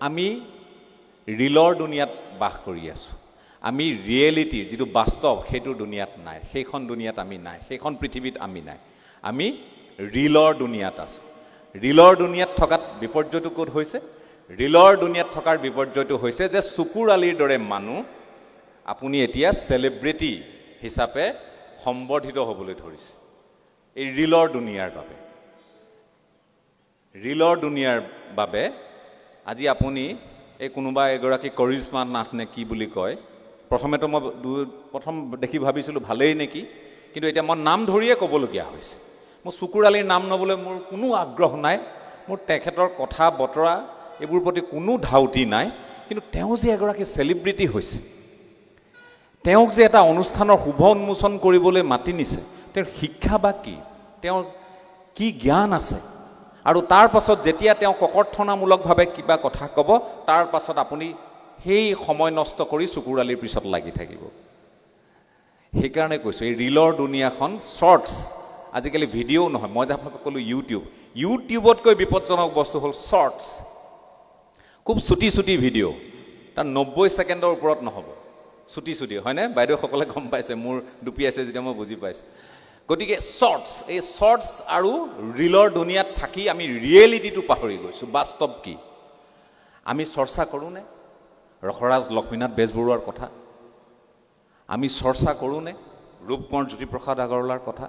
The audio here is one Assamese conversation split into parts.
আমি ৰিলৰ দুনিয়াত বাস কৰি আছোঁ আমি ৰিয়েলিটিৰ যিটো বাস্তৱ সেইটো দুনিয়াত নাই সেইখন দুনিয়াত আমি নাই সেইখন পৃথিৱীত আমি নাই আমি ৰিলৰ দুনিয়াত আছোঁ ৰিলৰ দুনিয়াত থকাত বিপৰ্যয়টো ক'ত হৈছে ৰিলৰ দুনিয়াত থকাৰ বিপৰ্যয়টো হৈছে যে চকুৰ আলিৰ দৰে মানুহ আপুনি এতিয়া সেলিব্ৰিটি হিচাপে সম্বৰ্ধিত হ'বলৈ ধৰিছে এই ৰিলৰ দুনিয়াৰ বাবে আজি আপুনি এই কোনোবা এগৰাকী কৰিজমা নাথ নে কি বুলি কয় প্ৰথমেতো মই প্ৰথম দেখি ভাবিছিলোঁ ভালেই নেকি কিন্তু এতিয়া মই নাম ধৰিয়ে ক'বলগীয়া হৈছে মোৰ চকুৰ আলিৰ নাম নবলৈ মোৰ কোনো আগ্ৰহ নাই মোৰ তেখেতৰ কথা বতৰা এইবোৰ প্ৰতি কোনো ধাউতি নাই কিন্তু তেওঁ যে এগৰাকী সেলিব্ৰিটি হৈছে তেওঁক যে এটা অনুষ্ঠানৰ শুভ উন্মোচন কৰিবলৈ মাতি নিছে তেওঁৰ শিক্ষা বা কি তেওঁৰ কি জ্ঞান আছে আৰু তাৰ পাছত যেতিয়া তেওঁ ককৰ্থনামূলকভাৱে কিবা কথা ক'ব তাৰ পাছত আপুনি সেই সময় নষ্ট কৰি চকুৰ আলিৰ পিছত লাগি থাকিব সেইকাৰণে কৈছোঁ এই ৰিলৰ দুনিয়াখন শ্বৰ্টছ আজিকালি ভিডিঅ' নহয় মই যে আপোনালোকক ক'লোঁ ইউটিউবতকৈ বিপদজনক বস্তু হ'ল শ্বৰ্টছ খুব চুটি ভিডিঅ' তাৰ 90 ছেকেণ্ডৰ ওপৰত নহ'ব চুটি হয়নে বাইদেউসকলে গম পাইছে মোৰ দুপিয়াইছে যেতিয়া মই বুজি পাইছোঁ গতিকে শ্বৰ্টছ এই শ্বৰ্টছ আৰু ৰিলৰ দুনিয়াত থাকি আমি ৰিয়েলিটিটো পাহৰি গৈছোঁ বাস্তৱ কি আমি চৰ্চা কৰোঁনে ৰসৰাজ লক্ষ্মীনাথ বেজবৰুৱাৰ কথা আমি চৰ্চা কৰোঁনে ৰূপকোঁৱৰ জ্যোতিপ্ৰসাদ আগৰৱালাৰ কথা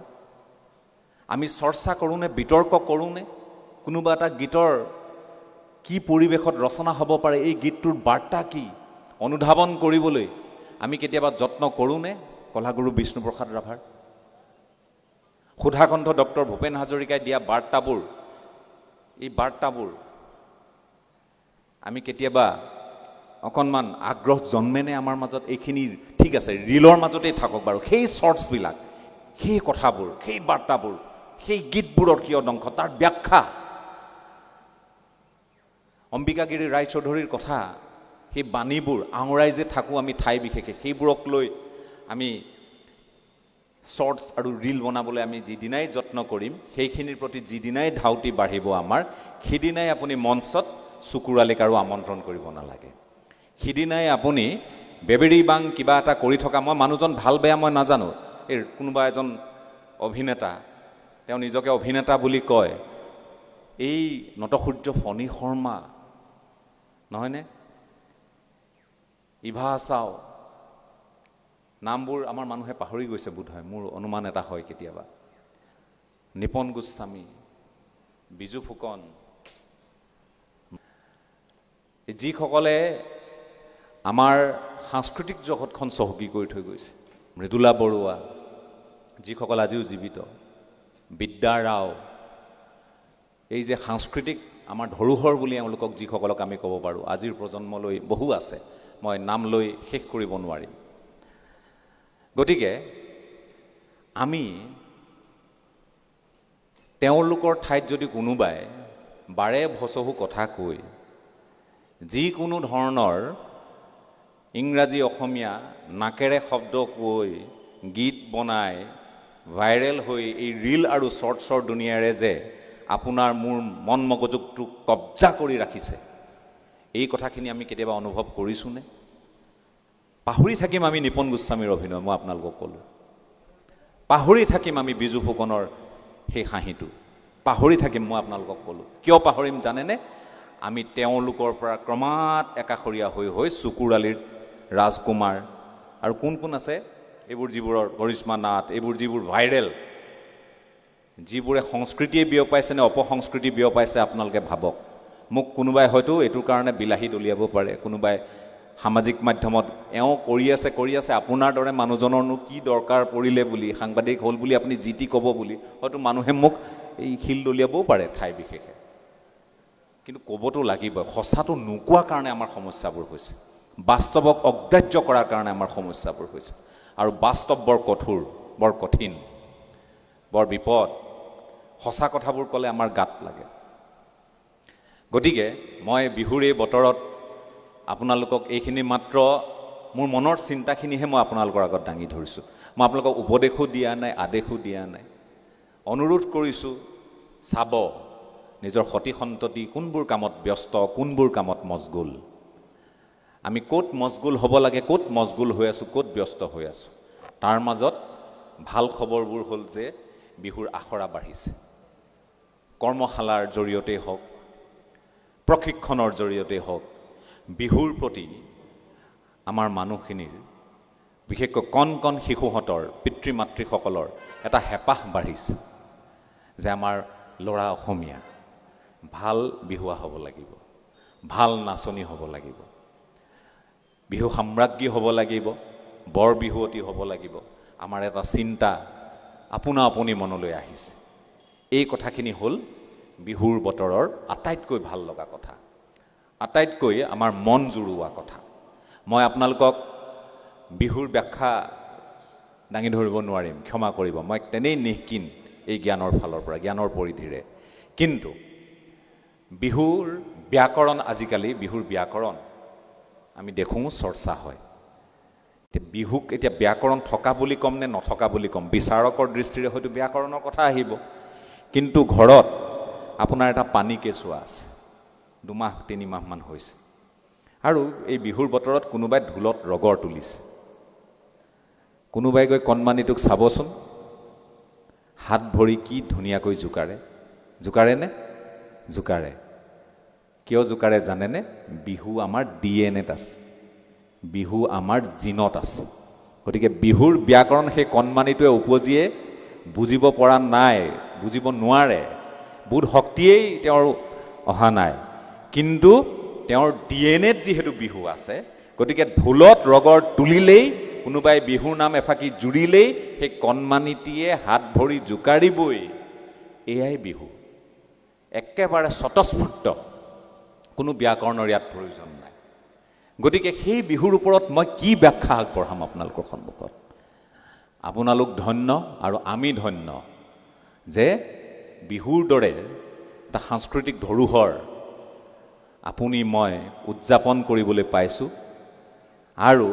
আমি চৰ্চা কৰোঁনে বিতৰ্ক কৰোঁনে কোনোবা এটা গীতৰ কি পৰিৱেশত ৰচনা হ'ব পাৰে এই গীতটোৰ বাৰ্তা কি অনুধাৱন কৰিবলৈ আমি কেতিয়াবা যত্ন কৰোঁনে কলাগুৰু বিষ্ণুপ্ৰসাদ ৰাভাৰ সুধাকণ্ঠ ডক্টৰ ভূপেন হাজৰিকাই দিয়া বাৰ্তাবোৰ এই বাৰ্তাবোৰ আমি কেতিয়াবা অকণমান আগ্ৰহ জন্মেনে আমাৰ মাজত এইখিনি ঠিক আছে ৰিলৰ মাজতেই থাকক বাৰু সেই শ্বৰ্টছবিলাক সেই কথাবোৰ সেই বাৰ্তাবোৰ সেই গীতবোৰৰ কিয় অংশ তাৰ ব্যাখ্যা অম্বিকাগিৰি ৰায়চৌধুৰীৰ কথা সেই বাণীবোৰ আঙুৰাই যে থাকোঁ আমি ঠাই বিশেষে সেইবোৰক লৈ আমি শ্বৰ্টছ আৰু ৰিল বনাবলৈ আমি যিদিনাই যত্ন কৰিম সেইখিনিৰ প্ৰতি যিদিনাই ধাউতি বাঢ়িব আমাৰ সিদিনাই আপুনি মঞ্চত চকুৰ আলিক আৰু আমন্ত্ৰণ কৰিব নালাগে সিদিনাই আপুনি বেবেৰী বাং কিবা এটা কৰি থকা মই মানুহজন ভাল বেয়া মই নাজানো এই কোনোবা এজন অভিনেতা তেওঁ নিজকে অভিনেতা বুলি কয় এই নটসূৰ্য ফণী শৰ্মা নহয়নে ইভা চাও নামবোৰ আমাৰ মানুহে পাহৰি গৈছে বোধ হয় মোৰ অনুমান এটা হয় কেতিয়াবা নিপন গোস্বামী বিজু ফুকন যিসকলে আমাৰ সাংস্কৃতিক জগতখন চহকী কৰি থৈ গৈছে মৃদুলা বৰুৱা যিসকল আজিও জীৱিত বিদ্যা ৰাও এই যে সাংস্কৃতিক আমাৰ ধৰোহৰ বুলি এওঁলোকক যিসকলক আমি ক'ব পাৰোঁ আজিৰ প্ৰজন্মলৈ বহু আছে মই নাম লৈ শেষ কৰিব নোৱাৰিম গতিকে আমি তেওঁলোকৰ ঠাইত যদি কোনোবাই বাৰে ভচহু কথা কৈ যিকোনো ধৰণৰ ইংৰাজী অসমীয়া নাকেৰে শব্দ কৈ গীত বনাই ভাইৰেল হৈ এই ৰিল আৰু শ্বৰ্টছৰ দুনিয়াৰে যে আপোনাৰ মোৰ মন মগজুটোক কব্জা কৰি ৰাখিছে এই কথাখিনি আমি কেতিয়াবা অনুভৱ কৰিছোঁনে পাহৰি থাকিম আমি নিপন গোস্বামীৰ অভিনয় মই আপোনালোকক ক'লোঁ পাহৰি থাকিম আমি বিজু ফুকনৰ সেই হাঁহিটো পাহৰি থাকিম মই আপোনালোকক ক'লোঁ কিয় পাহৰিম জানেনে আমি তেওঁলোকৰ পৰা ক্ৰমাৎ একাষৰীয়া হৈ চকুৰ আলিৰ ৰাজকুমাৰ আৰু কোন আছে এইবোৰ যিবোৰৰ কৰিশ্মা নাথ এইবোৰ যিবোৰ ভাইৰেল যিবোৰে সংস্কৃতিয়ে বিয়পাইছে নে অপসংস্কৃতি বিয়পাইছে আপোনালোকে ভাবক মোক কোনোবাই হয়তো এইটোৰ কাৰণে বিলাহী দলিয়াব পাৰে কোনোবাই সামাজিক মাধ্যমত এওঁ কৰি আছে আপোনাৰ দৰে মানুহজনৰনো কি দৰকাৰ পৰিলে বুলি সাংবাদিক হ'ল বুলি আপুনি জিটি ক'ব বুলি হয়তো মানুহে মোক এই শিল দলিয়াবও পাৰে ঠাই বিশেষে কিন্তু ক'বতো লাগিবই সঁচাটো নোকোৱাৰ কাৰণে আমাৰ সমস্যাবোৰ হৈছে বাস্তৱক অগ্ৰাহ্য কৰাৰ কাৰণে আমাৰ সমস্যাবোৰ হৈছে আৰু বাস্তৱ বৰ কঠোৰ বৰ কঠিন বৰ বিপদ সঁচা কথাবোৰ ক'লে আমাৰ গাত লাগে গতিকে মই বিহুৰ এই বতৰত আপোনালোকক এইখিনি মাত্ৰ মোৰ মনৰ চিন্তাখিনিহে মই আপোনালোকৰ আগত দাঙি ধৰিছোঁ মই আপোনালোকক উপদেশো দিয়া নাই আদেশো দিয়া নাই অনুৰোধ কৰিছোঁ চাব নিজৰ সতি সন্ততি কোনবোৰ কামত ব্যস্ত, কোনবোৰ কামত মজগুল। আমি ক'ত মজগুল হ'ব লাগে, ক'ত মজগুল হৈ আছোঁ, ক'ত ব্যস্ত হৈ আছোঁ। তাৰ মাজত ভাল খবৰবোৰ হ'ল যে বিহুৰ আখৰা বাঢ়িছে। কৰ্মশালাৰ জৰিয়তেই হওক, প্ৰশিক্ষণৰ জৰিয়তেই হওক, বিহুৰ প্ৰতি আমাৰ মানুহখিনিৰ, বিশেষকৈ কণ কণ শিশুহঁতৰ পিতৃ মাতৃসকলৰ এটা হেঁপাহ বাঢ়িছে যে আমাৰ ল'ৰা অসমীয়া, ভাল বিহুৱা হ'ব লাগিব, ভাল নাচনি হ'ব লাগিব, বিহু সাম্ৰাজ্ঞী হ'ব লাগিব, বৰ বিহুৱতী হ'ব লাগিব। আমাৰ এটা চিন্তা আপোনা আপুনি মনলৈ আহিছে। এই কথাখিনি হ'ল বিহুৰ বতৰৰ আটাইতকৈ ভাল লগা কথা, আটাইতকৈ আমাৰ মন জুৰুৱা কথা। মই আপোনালোকক বিহুৰ ব্যাখ্যা দাঙি ধৰিব নোৱাৰিম, ক্ষমা কৰিব, মই তেনেই নিঃকিন এই জ্ঞানৰ ফালৰ পৰা, জ্ঞানৰ পৰিধিৰে। কিন্তু বিহুৰ ব্যাকৰণ, আজিকালি বিহুৰ ব্যাকৰণ আমি দেখোঁ চৰ্চা হয়। বিহুক এতিয়া ব্যাকৰণ থকা বুলি ক'ম নে নথকা বুলি ক'ম, বিচাৰকৰ দৃষ্টিৰে হয়তো ব্যাকৰণৰ কথা আহিব। কিন্তু ঘৰত আপোনাৰ এটা পানী কেঁচুৱা আছে, 2 মাহ 3 মাহমান হৈছে, আৰু এই বিহুৰ বতৰত কোনোবাই ঢোলত ৰগৰ তুলিছে। কোনোবাই গৈ কণমানিটোক চাবচোন, হাত ভৰি কি ধুনীয়াকৈ জোকাৰেনে? জোকাৰে। কিয় জোকাৰে জানেনে? বিহু আমাৰ DNA-ত আছে, বিহু আমাৰ জিনত আছে। গতিকে বিহুৰ ব্যাকৰণ সেই কণমানিটোৱে উপজিয়ে বুজিব পৰা নাই, বুজিব নোৱাৰে, বোধ শক্তিয়েই তেওঁৰ অহা নাই। কিন্তু তেওঁৰ DNA-ত যিহেতু বিহু আছে, গতিকে ঢোলত ৰগৰ তুলিলেই, কোনোবাই বিহুৰ নাম এফাকি জুৰিলেই সেই কণমানিটিয়ে হাত ভৰি জোকাৰিবই। এয়াই বিহু, একেবাৰে স্বতঃস্ফূৰ্ত, কোনো ব্যাকৰণৰ ইয়াত প্ৰয়োজন নাই। গতিকে সেই বিহুৰ ওপৰত মই কি ব্যাখ্যা আগবঢ়াম আপোনালোকৰ সন্মুখত? আপোনালোক ধন্য আৰু আমি ধন্য যে বিহুৰ দৰে এটা সাংস্কৃতিক ধৰোহৰ আপুনি মই উদযাপন কৰিবলৈ পাইছোঁ। আৰু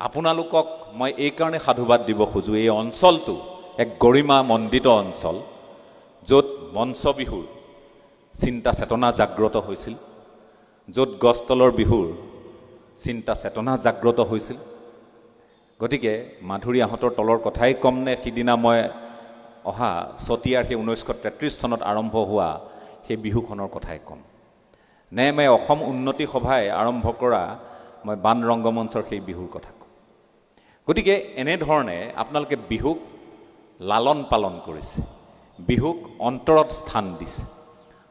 আপোনালোকক মই এইকাৰণে সাধুবাদ দিব খোজোঁ, এই অঞ্চলটো এক গৰিমা মণ্ডিত অঞ্চল, য'ত মঞ্চ বিহুৰ চিন্তা চেতনা জাগ্ৰত হৈছিল, য'ত গছতলৰ বিহুৰ চিন্তা চেতনা জাগ্ৰত হৈছিল। গতিকে মাধুৰীহঁতৰ তলৰ কথাই কম নে সিদিনা মই অহা চতিয়াৰ সেই 1933 চনত আৰম্ভ হোৱা সেই বিহুখনৰ কথাই ক'ম, নে মই অসম উন্নতি সভাই আৰম্ভ কৰা মই বান ৰংগমঞ্চৰ সেই বিহুৰ কথা ক'ম। গতিকে এনেধৰণে আপোনালোকে বিহুক লালন পালন কৰিছে, বিহুক অন্তৰত স্থান দিছে,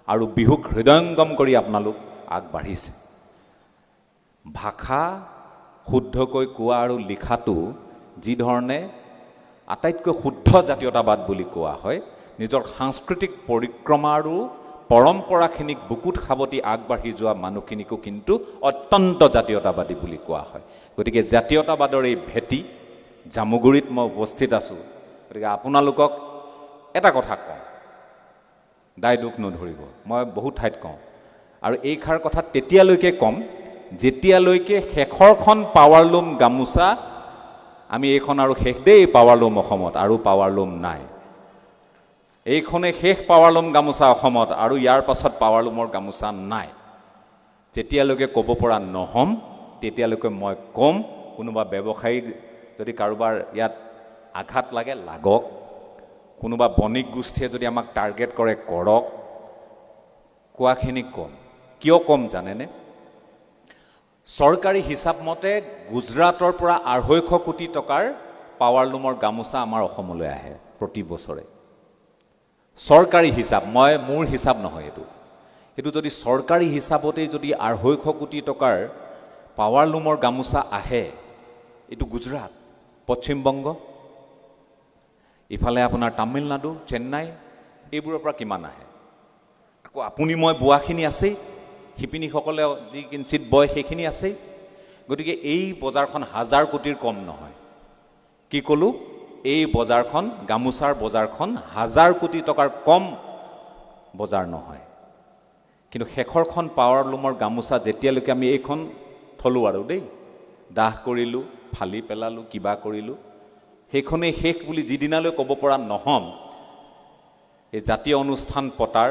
আৰু বিহুক হৃদয়ংগম কৰি আপোনালোক আগবাঢ়িছে। ভাষা শুদ্ধকৈ কোৱা আৰু লিখাটো যিধৰণে আটাইতকৈ শুদ্ধ জাতীয়তাবাদ বুলি কোৱা হয়, নিজৰ সাংস্কৃতিক পৰিক্ৰমা আৰু পৰম্পৰাখিনিক বুকুত সাৱটি আগবাঢ়ি যোৱা মানুহখিনিকো কিন্তু অত্যন্ত জাতীয়তাবাদী বুলি কোৱা হয়। গতিকে জাতীয়তাবাদৰ এই ভেটি জামুগুৰিত মই উপস্থিত আছোঁ। গতিকে আপোনালোকক এটা কথা কওঁ, দায় দুখ নধৰিব, মই বহুত ঠাইত কওঁ, আৰু এইষাৰ কথা তেতিয়ালৈকে ক'ম যেতিয়ালৈকে শেষৰখন পাৱাৰলুম গামোচা, আমি এইখন আৰু শেষ দেই পাৱাৰলুম অসমত, আৰু পাৱাৰলুম নাই, এইখনে শেষ পাৱাৰলুম গামোচা অসমত, আৰু ইয়াৰ পাছত পাৱাৰলুমৰ গামোচা নাই, যেতিয়ালৈকে ক'ব পৰা নহ'ম তেতিয়ালৈকে মই ক'ম, কোনোবা ব্যৱসায়ী যদি কাৰোবাৰ ইয়াত আঘাত লাগে লাগক, কোনোবা বণিক গোষ্ঠীয়ে যদি আমাক টাৰ্গেট কৰে কৰক, কোৱাখিনি ক'ম। কিয় ক'ম জানেনে? চৰকাৰী হিচাপ মতে গুজৰাটৰ পৰা 250 কোটি টকাৰ পাৱাৰলুমৰ গামোচা আমাৰ অসমলৈ আহে প্ৰতি বছৰে। চৰকাৰী হিচাপ, মোৰ হিচাপ নহয় এইটো যদি চৰকাৰী হিচাপতেই যদি 250 কোটি টকাৰ পাৱাৰলুমৰ গামোচা আহে, এইটো গুজৰাট, পশ্চিমবংগ, ইফালে আপোনাৰ তামিলনাডু, চেন্নাই, এইবোৰৰ পৰা কিমান আহে? আকৌ আপুনি মই বোৱাখিনি আছেই, শিপিনীসকলে যি কিঞ্চিত বয় সেইখিনি আছেই। গতিকে এই বজাৰখন 1000 কোটিৰ কম নহয়। কি ক'লোঁ? এই বজাৰখন, গামোচাৰ বজাৰখন 1000 কোটি টকাৰ কম বজাৰ নহয়। কিন্তু শেষৰখন পাৱাৰলুমৰ গামোচা যেতিয়ালৈকে আমি এইখন থলোঁ আৰু দেই, দাহ কৰিলোঁ, ফালি পেলালোঁ, কিবা কৰিলোঁ, সেইখনেই শেষ বুলি যিদিনালৈ ক'ব পৰা নহ'ম, এই জাতীয় অনুষ্ঠান পতাৰ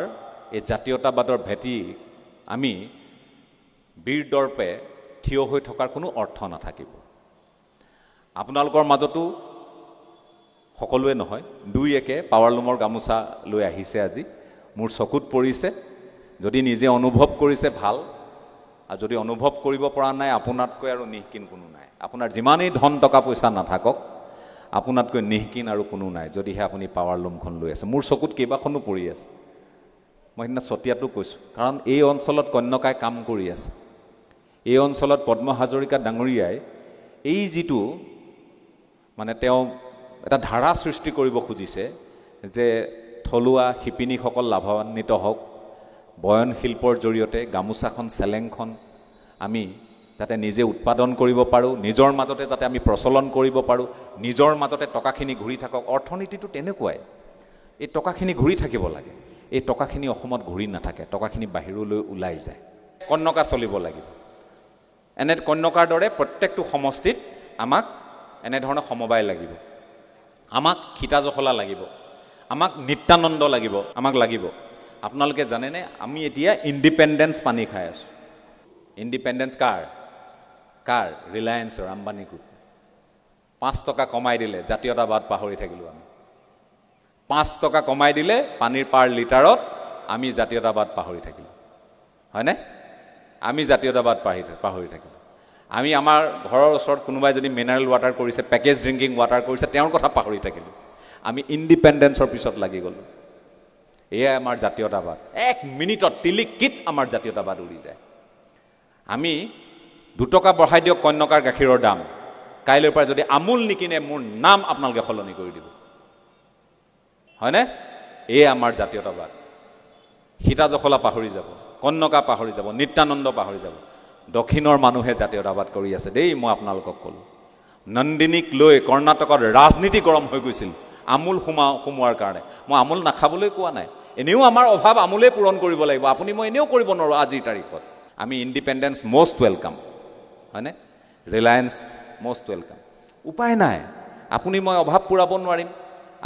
এই জাতীয়তাবাদৰ ভেটি আমি বীৰদৰ্পে থিয় হৈ থকাৰ কোনো অৰ্থ নাথাকিব। আপোনালোকৰ মাজতো সকলোৱে নহয়, দুই একে পাৱাৰলুমৰ গামোচা লৈ আহিছে আজি, মোৰ চকুত পৰিছে। যদি নিজে অনুভৱ কৰিছে ভাল, আৰু যদি অনুভৱ কৰিব পৰা নাই, আপোনাতকৈ আৰু নিঃকিন কোনো নাই। আপোনাৰ যিমানেই ধন টকা পইচা নাথাকক, আপোনাতকৈ নিঃকিন আৰু কোনো নাই, যদিহে আপুনি পাৱাৰলুমখন লৈ আছে। মোৰ চকুত কেইবাখনো পৰি আছে। মই সেইদিনা চতিয়াতো কৈছোঁ, কাৰণ এই অঞ্চলত কন্যকাই কাম কৰি আছে। এই অঞ্চলত পদ্ম হাজৰিকা ডাঙৰীয়াই এই যিটো মানে তেওঁ এটা ধাৰা সৃষ্টি কৰিব খুজিছে যে থলুৱা শিপিনীসকল লাভান্বিত হওক, বয়ন শিল্পৰ জৰিয়তে গামোচাখন চেলেংখন আমি যাতে নিজে উৎপাদন কৰিব পাৰোঁ, নিজৰ মাজতে যাতে আমি প্ৰচলন কৰিব পাৰোঁ, নিজৰ মাজতে টকাখিনি ঘূৰি থাকক। অৰ্থনীতিটো তেনেকুৱাই, এই টকাখিনি ঘূৰি থাকিব লাগে। এই টকাখিনি অসমত ঘূৰি নাথাকে, টকাখিনি বাহিৰলৈ ওলাই যায়। কন্যকা চলিব লাগিব। এনে কন্যকাৰ দৰে প্ৰত্যেকটো সমষ্টিত আমাক এনেধৰণৰ সমবায় লাগিব, আমাক সীতাজখলা লাগিব, আমাক নিত্যানন্দ লাগিব, আমাক লাগিব। আপোনালোকে জানেনে আমি এতিয়া ইণ্ডিপেণ্ডেঞ্চ পানী খাই আছোঁ। ইণ্ডিপেণ্ডেঞ্চ কাৰ? ৰিলায়েন্সৰ, আম্বানী গ্ৰুপ। 5 টকা কমাই দিলে, জাতীয়তাবাদ পাহৰি থাকিলোঁ আমি। 5 টকা কমাই দিলে পানীৰ পাৰ লিটাৰত, আমি জাতীয়তাবাদ পাহৰি থাকিলোঁ, হয়নে? আমি জাতীয়তাবাদ পাহৰি থাকিলোঁ। আমি আমাৰ ঘৰৰ ওচৰত কোনোবাই যদি মিনাৰেল ৱাটাৰ কৰিছে, পেকেজ ড্ৰিংকিং ৱাটাৰ কৰিছে, তেওঁৰ কথা পাহৰি থাকিলোঁ। আমি ইণ্ডিপেণ্ডেঞ্চৰ পিছত লাগি গ'লোঁ। এয়াই আমাৰ জাতীয়তাবাদ। 1 মিনিটত টিলিকিট আমাৰ জাতীয়তাবাদ উৰি যায়। আমি 2 টকা বঢ়াই দিয়ক কন্যকাৰ গাখীৰৰ দাম, কাইলৈৰ পৰা যদি আমুল নিকিনে মোৰ নাম আপোনালোকে সলনি কৰি দিব, হয়নে? এয়াই আমাৰ জাতীয়তাবাদ। সীতাজখলা পাহৰি যাব, কন্যকা পাহৰি যাব, নিত্যানন্দ পাহৰি যাব। দক্ষিণৰ মানুহে জাতীয়তাবাদ কৰি আছে দেই। মই আপোনালোকক ক'লোঁ, নন্দিনীক লৈ কৰ্ণাটকত ৰাজনীতি গৰম হৈ গৈছিল আমুল সোমোৱাৰ কাৰণে। মই আমুল নাখাবলৈ কোৱা নাই, এনেও আমাৰ অভাৱ আমুলেই পূৰণ কৰিব লাগিব। আপুনি মই এনেও কৰিব নোৱাৰোঁ আজিৰ তাৰিখত। আমি ইণ্ডিপেণ্ডেঞ্চ মষ্ট ৱেলকাম, হয়নে? Reliance most welcome. উপায় নাই, আপুনি মই অভাৱ পূৰাব নোৱাৰিম,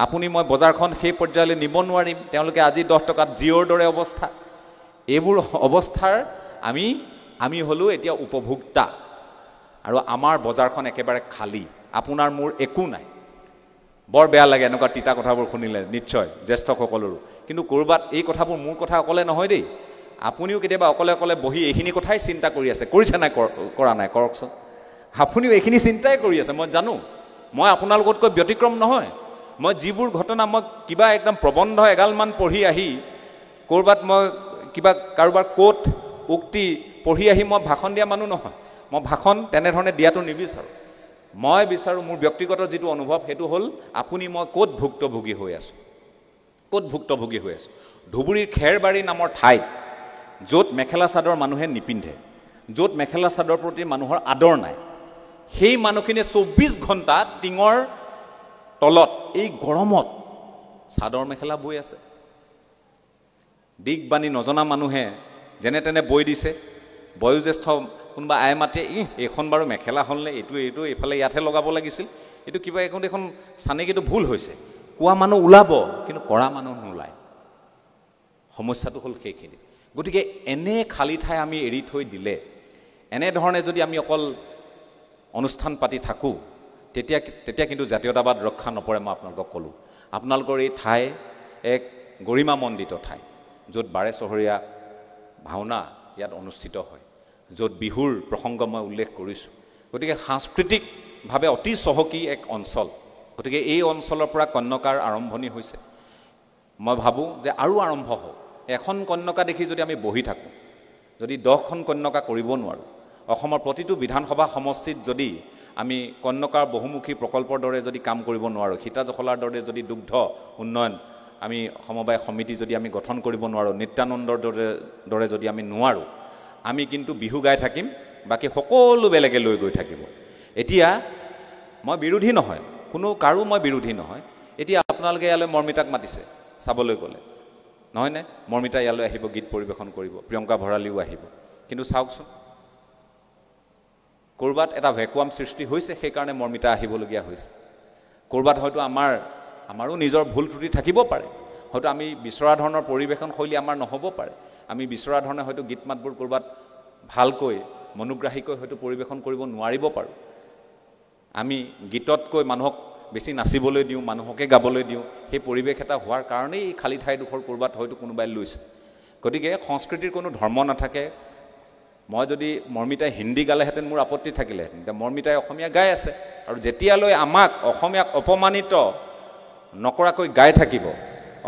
আপুনি মই বজাৰখন সেই পৰ্যায়লৈ নিব নোৱাৰিম। তেওঁলোকে আজি 10 টকাত জিঅ'ৰ দৰে অৱস্থা। এইবোৰ অৱস্থাৰ আমি হ'লোঁ এতিয়া উপভোক্তা, আৰু আমাৰ বজাৰখন একেবাৰে খালী। আপোনাৰ মোৰ একো নাই। বৰ বেয়া লাগে এনেকুৱা তিতা কথাবোৰ শুনিলে, নিশ্চয় জ্যেষ্ঠসকলৰো। কিন্তু ক'ৰবাত এই কথাবোৰ মোৰ কথা অকলে নহয় দেই। আপুনিও কেতিয়াবা অকলে অকলে বহি এইখিনি কথাই চিন্তা কৰি আছে, কৰিছে নাই? কৰা নাই? কৰকচোন। আপুনিও এইখিনি চিন্তাই কৰি আছে, মই জানো। মই আপোনালোকতকৈ ব্যতিক্ৰম নহয়। মই যিবোৰ ঘটনা, মই কিবা একদম প্ৰবন্ধ এগালমান পঢ়ি আহি, ক'ৰবাত মই কিবা কাৰোবাৰ কোট উক্তি পঢ়ি আহি মই ভাষণ দিয়া মানুহ নহয়। মই ভাষণ তেনেধৰণে দিয়াটো নিবিচাৰোঁ। মই বিচাৰোঁ মোৰ ব্যক্তিগত যিটো অনুভৱ, সেইটো হ'ল আপুনি মই ক'ত ভুক্তভোগী হৈ আছোঁ, ক'ত ভুক্তভোগী হৈ আছোঁ। ধুবুৰীৰ খেৰবাৰী নামৰ ঠাইত, য'ত মেখেলা চাদৰ মানুহে নিপিন্ধে, য'ত মেখেলা চাদৰ প্ৰতি মানুহৰ আদৰ নাই, সেই মানুহখিনিয়ে 24 ঘণ্টা টিঙৰ তলত এই গৰমত চাদৰ মেখেলা বৈ আছে। দিগ বাণী নজনা মানুহে যেনে তেনে বৈ দিছে। বয়োজ্যেষ্ঠ কোনোবা আই মাতে, এইখন বাৰু মেখেলা হ'লনে, এইটো এইফালে ইয়াতহে লগাব লাগিছিল, এইটো কিবা এখন চানেকিটো ভুল হৈছে। কোৱা মানুহ ওলাব, কিন্তু কৰা মানুহ নোলায়। সমস্যাটো হ'ল সেইখিনি। গতিকে এনে খালী ঠাই আমি এৰি থৈ দিলে, এনেধৰণে যদি আমি অকল অনুষ্ঠান পাতি থাকোঁ, তেতিয়া কিন্তু জাতীয়তাবাদ ৰক্ষা নপৰে। মই আপোনালোকক ক'লোঁ, আপোনালোকৰ এই ঠাই এক গৰিমামণ্ডিত ঠাই, য'ত 12 চহৰীয়া ভাওনা ইয়াত অনুষ্ঠিত হয়, য'ত বিহুৰ প্ৰসংগ মই উল্লেখ কৰিছোঁ। গতিকে সাংস্কৃতিকভাৱে অতি চহকী এক অঞ্চল। গতিকে এই অঞ্চলৰ পৰা কন্যকাৰ আৰম্ভণি হৈছে। মই ভাবোঁ যে আৰু আৰম্ভ হওক। এখন কন্যকা দেখি যদি আমি বহি থাকোঁ, যদি 10খন কন্যকা কৰিব নোৱাৰোঁ, অসমৰ প্ৰতিটো বিধানসভা সমষ্টিত যদি আমি কন্যকাৰ বহুমুখী প্ৰকল্পৰ দৰে যদি কাম কৰিব নোৱাৰোঁ, সীতাজখলাৰ দৰে যদি দুগ্ধ উন্নয়ন আমি সমবায় সমিতি যদি আমি গঠন কৰিব নোৱাৰোঁ, নিত্যানন্দৰ দৰে যদি আমি নোৱাৰোঁ, আমি কিন্তু বিহু গাই থাকিম, বাকী সকলো বেলেগে লৈ গৈ থাকিব। এতিয়া মই বিৰোধী নহয়, কোনো কাৰো মই বিৰোধী নহয়। এতিয়া আপোনালোকে ইয়ালৈ মৰ্মিতাক মাতিছে চাবলৈ গ'লে, নহয়নে? মৰ্মিতা ইয়ালৈ আহিব, গীত পৰিৱেশন কৰিব, প্ৰিয়ংকা ভৰালীও আহিব। কিন্তু চাওকচোন, ক'ৰবাত এটা ভেকুৱাম সৃষ্টি হৈছে, সেইকাৰণে মৰ্মিতা আহিবলগীয়া হৈছে। ক'ৰবাত হয়তো আমাৰো নিজৰ ভুল ত্ৰুটি থাকিব পাৰে। হয়তো আমি বিচৰা ধৰণৰ পৰিৱেশন শৈলী আমাৰ নহ'ব পাৰে আমি বিচৰা ধৰণে হয়তো গীত মাতবোৰ ক'ৰবাত ভালকৈ মনোগ্ৰাহীকৈ হয়তো পৰিৱেশন কৰিব নোৱাৰিব পাৰোঁ আমি গীততকৈ মানুহক বেছি নাচিবলৈ দিওঁ মানুহকে গাবলৈ দিওঁ সেই পৰিৱেশ এটা হোৱাৰ কাৰণেই এই খালী ঠাইডোখৰ ক'ৰবাত হয়তো কোনোবাই লৈছে গতিকে সংস্কৃতিৰ কোনো ধৰ্ম নাথাকে মই যদি মৰ্মিতাই হিন্দী গালেহেঁতেন মোৰ আপত্তি থাকিলেহেঁতেন এতিয়া মৰ্মিতাই অসমীয়া গাই আছে আৰু যেতিয়ালৈ আমাক অসমীয়াক অপমানিত নকৰাকৈ গাই থাকিব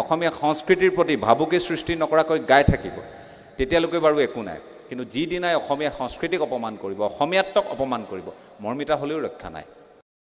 অসমীয়া সংস্কৃতিৰ প্ৰতি ভাবুকি সৃষ্টি নকৰাকৈ গাই থাকিব তেতিয়ালৈকে বাৰু একো নাই কিন্তু যিদিনাই অসমীয়া সংস্কৃতিক অপমান কৰিব অসমীয়াত্বক অপমান কৰিব মৰ্মিতা হ'লেও ৰক্ষা নাই